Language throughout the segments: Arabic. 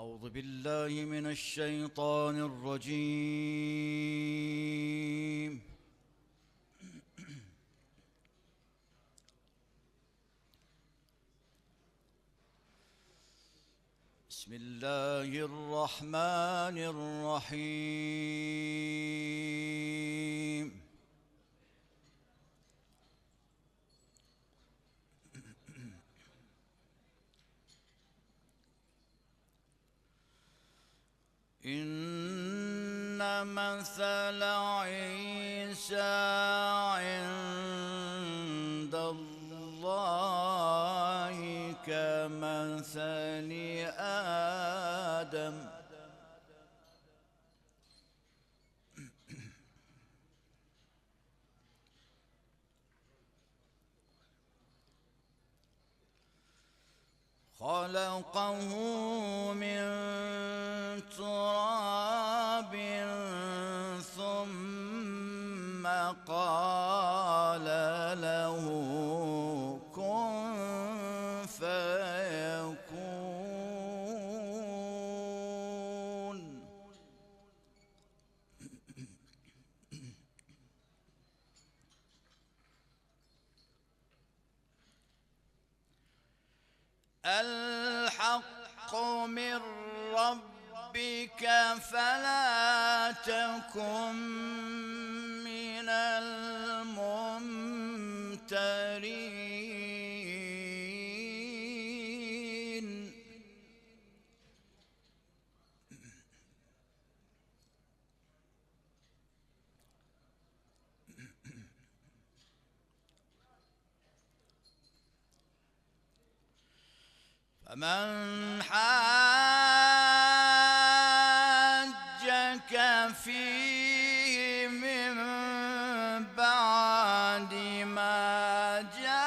أعوذ بالله من الشيطان الرجيم. بسم الله الرحمن الرحيم. إن مثل عيسى عند الله كمثل آدم خلقه من تراب ثم قال له كن فيكون. الحق من ربك فلا تكن من الممترين. فمن حاجك فيه من بعد ما جاءك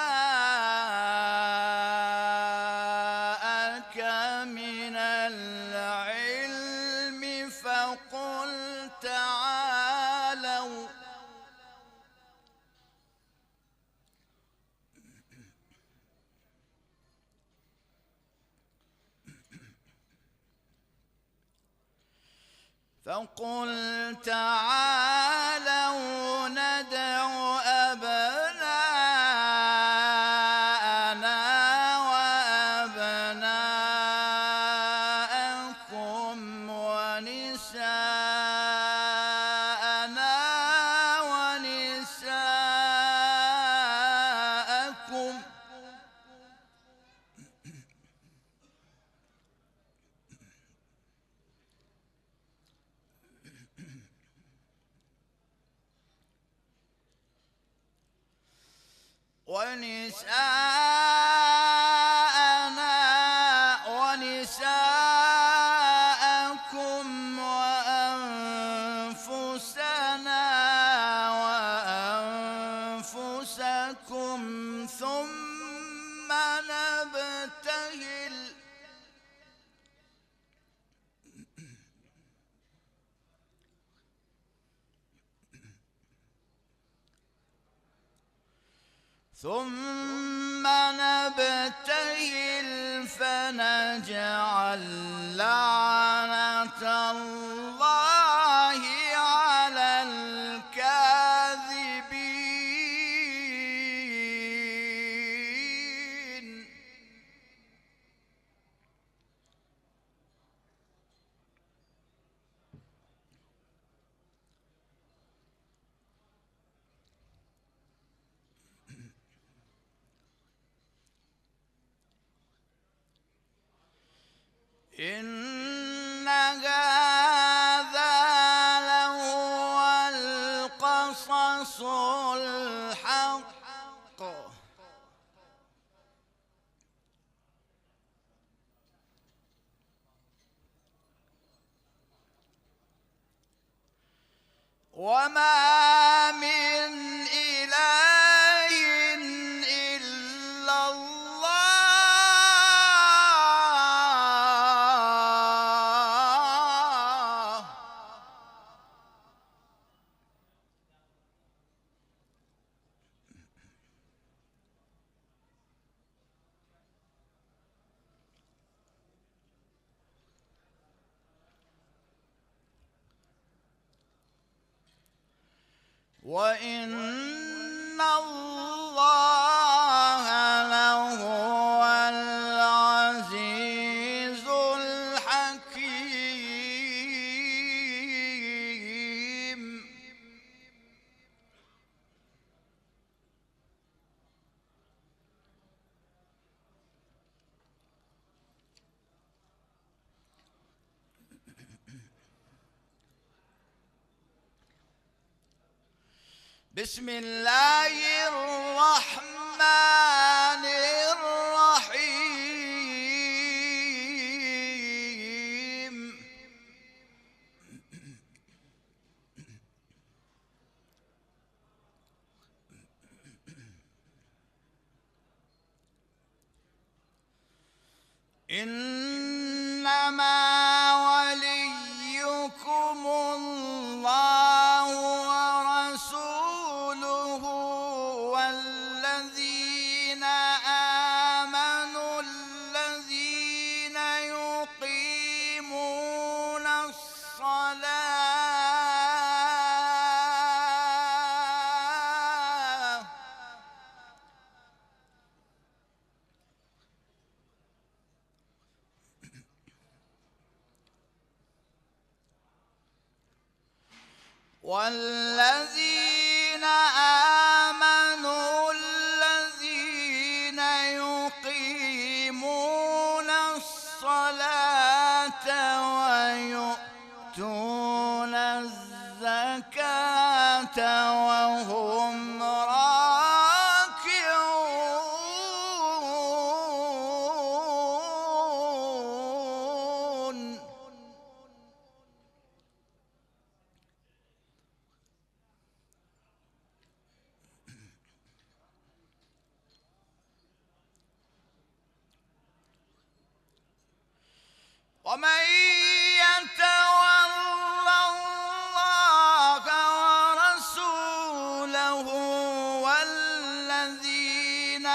من العلم فقل تعالوا ندع أبناءنا وأبناءكم ونساءنا ونساءكم وأنفسنا وأنفسكم ثم نبتهل فنجعل لعنة الله على الكاذبين. إن هذا لهو القصص الحق وما من إله إلا الله وإن الله لهو العزيز الحكيم. بسم الله الرحمن الرحيم. إنما وليكم الله ورسوله والذين آمنوا الذين يقيمون الصلاة والذين آمنوا الذين يقيمون الصلاة ويؤتون الزكاة وهم راكعون. ومن يتول الله ورسوله والذين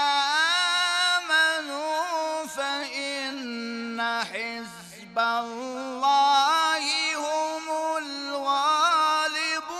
آمنوا فإن حزب الله هم الغالبون.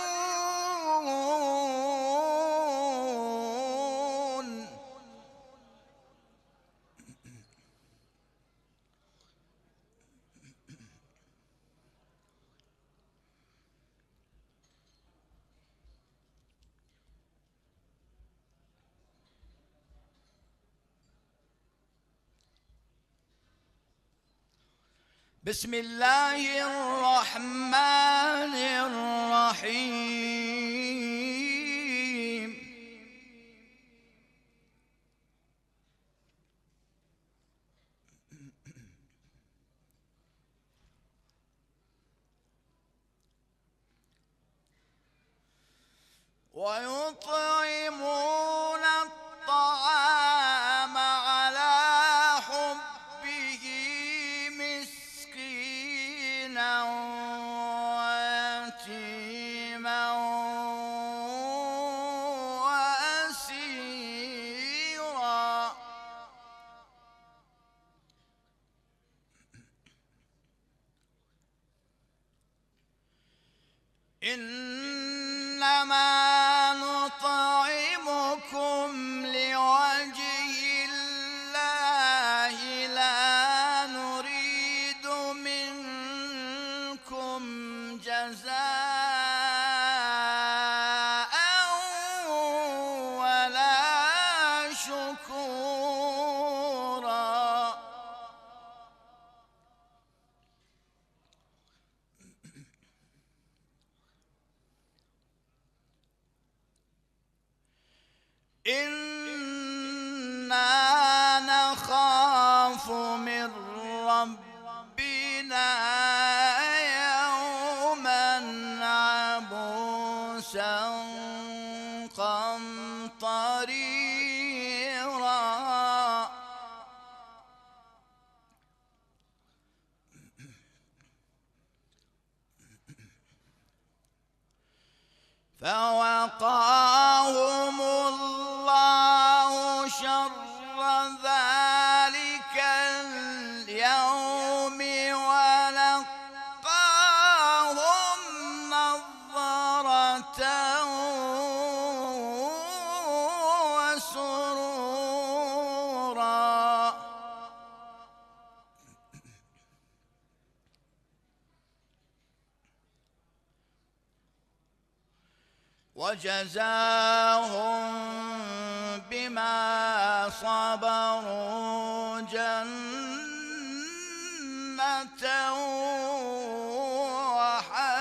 بسم الله الرحمن الرحيم. ويطعمون الطعام على حبه مسكينا ويتيما وأسيرا. إنما نطعمكم لوجه الله لا نريد منكم جزاء ولا شكورا. إنا نخاف من ربنا يوما عبوسا قمطريرا. فوقاهم الله شر ذلك اليوم ولقاهم نضرة وجزاهم بما صبروا جنة وحريرا.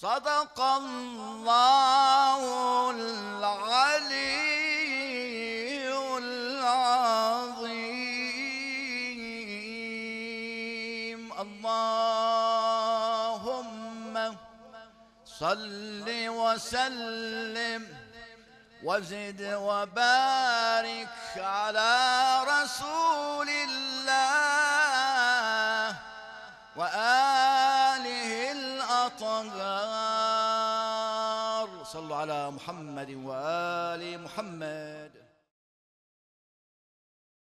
صدق الله العلي العظيم. اللهم صل وسلم وزد وبارك على رسول الله وآله الأطهار. صلوا على محمد وآل محمد.